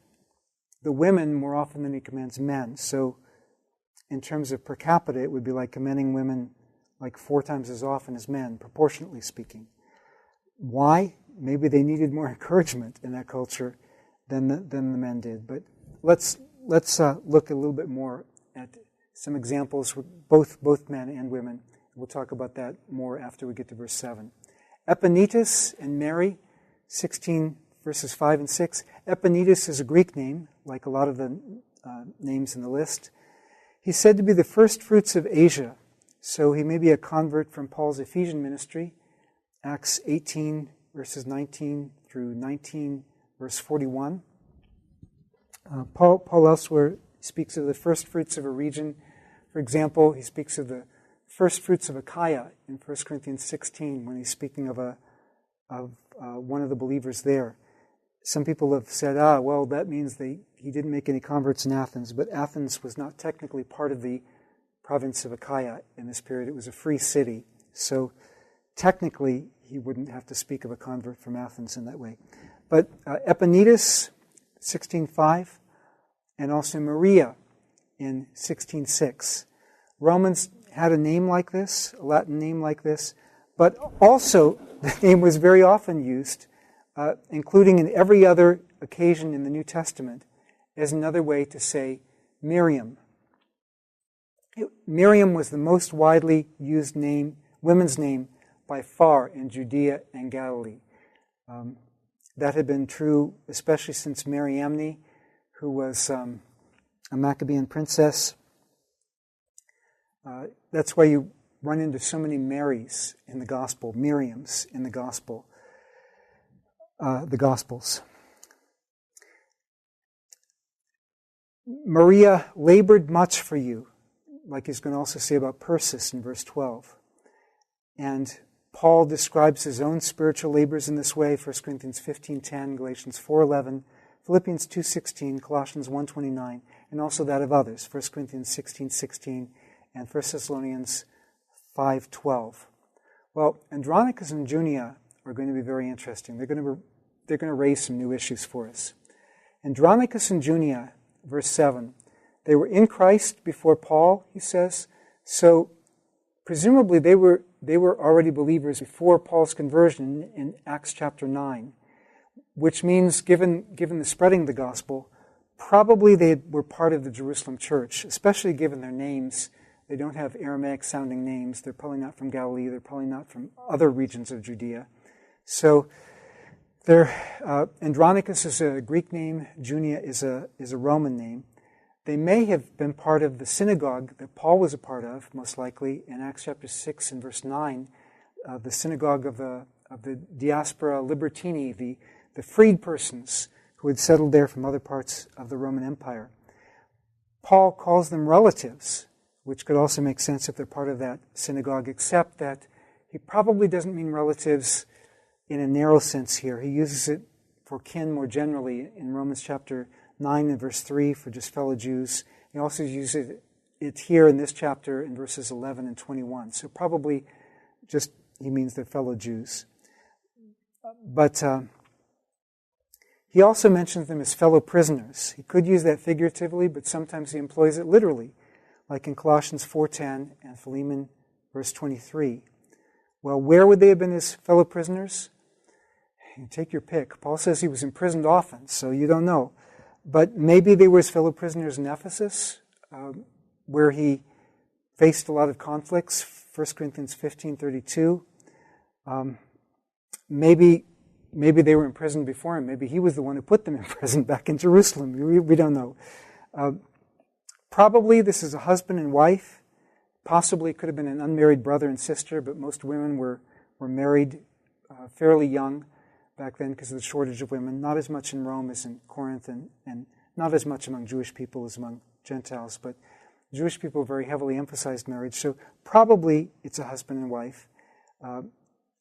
B: the women more often than he commends men. So in terms of per capita, it would be like commending women like 4 times as often as men, proportionately speaking. Why? Maybe they needed more encouragement in that culture than the men did. But let's look a little bit more at some examples with both men and women. We'll talk about that more after we get to verse 7. Epaenetus and Mary, 16 verses 5 and 6. Epaenetus is a Greek name, like a lot of the names in the list. He's said to be the first fruits of Asia, so he may be a convert from Paul's Ephesian ministry, Acts 18 verses 19 through 19 verse 41. Paul elsewhere speaks of the first fruits of a region. For example, he speaks of the first fruits of Achaia in 1 Corinthians 16 when he's speaking of one of the believers there. Some people have said, well, that means he didn't make any converts in Athens, but Athens was not technically part of the province of Achaia in this period. It was a free city. So technically, he wouldn't have to speak of a convert from Athens in that way. But Epaenetus, 16:5, and also Maria in 16:6. Romans had a name like this, a Latin name like this, but also the name was very often used, including in every other occasion in the New Testament, as another way to say Miriam. Miriam was the most widely used name, women's name, by far in Judea and Galilee. That had been true especially since Mariamne, who was a Maccabean princess. That's why you run into so many Marys in the Gospel, Miriams in the Gospels. Maria labored much for you, like he's going to also say about Persis in verse 12. And Paul describes his own spiritual labors in this way, 1 Corinthians 15:10, Galatians 4:11, Philippians 2:16, Colossians 1:29, and also that of others, 1 Corinthians 16:16, and 1 Thessalonians 5:12. Well, Andronicus and Junia are going to be very interesting. They're going to raise some new issues for us. Andronicus and Junia, verse 7, they were in Christ before Paul, he says, so presumably they were already believers before Paul's conversion in Acts chapter 9, which means, given the spreading of the gospel, probably they were part of the Jerusalem church, especially given their names. They don't have Aramaic-sounding names. They're probably not from Galilee. They're probably not from other regions of Judea. So, Andronicus is a Greek name. Junia is a Roman name. They may have been part of the synagogue that Paul was a part of, most likely, in Acts chapter 6 and verse 9, the synagogue of the diaspora libertini, the freed persons who had settled there from other parts of the Roman Empire. Paul calls them relatives, which could also make sense if they're part of that synagogue, except that he probably doesn't mean relatives in a narrow sense here. He uses it for kin more generally in Romans chapter 9 and verse 3 for just fellow Jews. He also uses it here in this chapter in verses 11 and 21. So probably just he means they're fellow Jews. But he also mentions them as fellow prisoners. He could use that figuratively, but sometimes he employs it literally, like in Colossians 4:10 and Philemon verse 23. Well, where would they have been as fellow prisoners? You take your pick. Paul says he was imprisoned often, so you don't know. But maybe they were his fellow prisoners in Ephesus, where he faced a lot of conflicts, 1 Corinthians 15:32. Maybe they were in prison before him. Maybe he was the one who put them in prison back in Jerusalem. We don't know. Probably this is a husband and wife. Possibly it could have been an unmarried brother and sister, but most women were were married fairly young back then because of the shortage of women, not as much in Rome as in Corinth, and not as much among Jewish people as among Gentiles, but Jewish people very heavily emphasized marriage, so probably it's a husband and wife.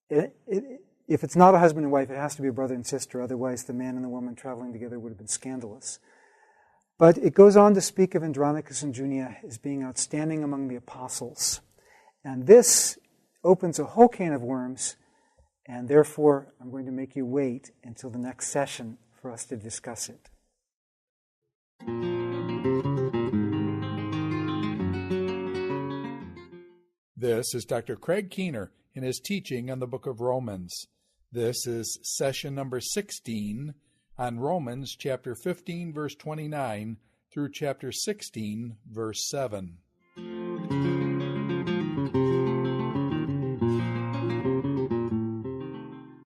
B: If it's not a husband and wife, it has to be a brother and sister, otherwise the man and the woman traveling together would have been scandalous. But it goes on to speak of Andronicus and Junia as being outstanding among the apostles. And this opens a whole can of worms, and therefore I'm going to make you wait until the next session for us to discuss it.
A: This is Dr. Craig Keener in his teaching on the book of Romans. This is session number 16 on Romans chapter 15, verse 29 through chapter 16, verse 7.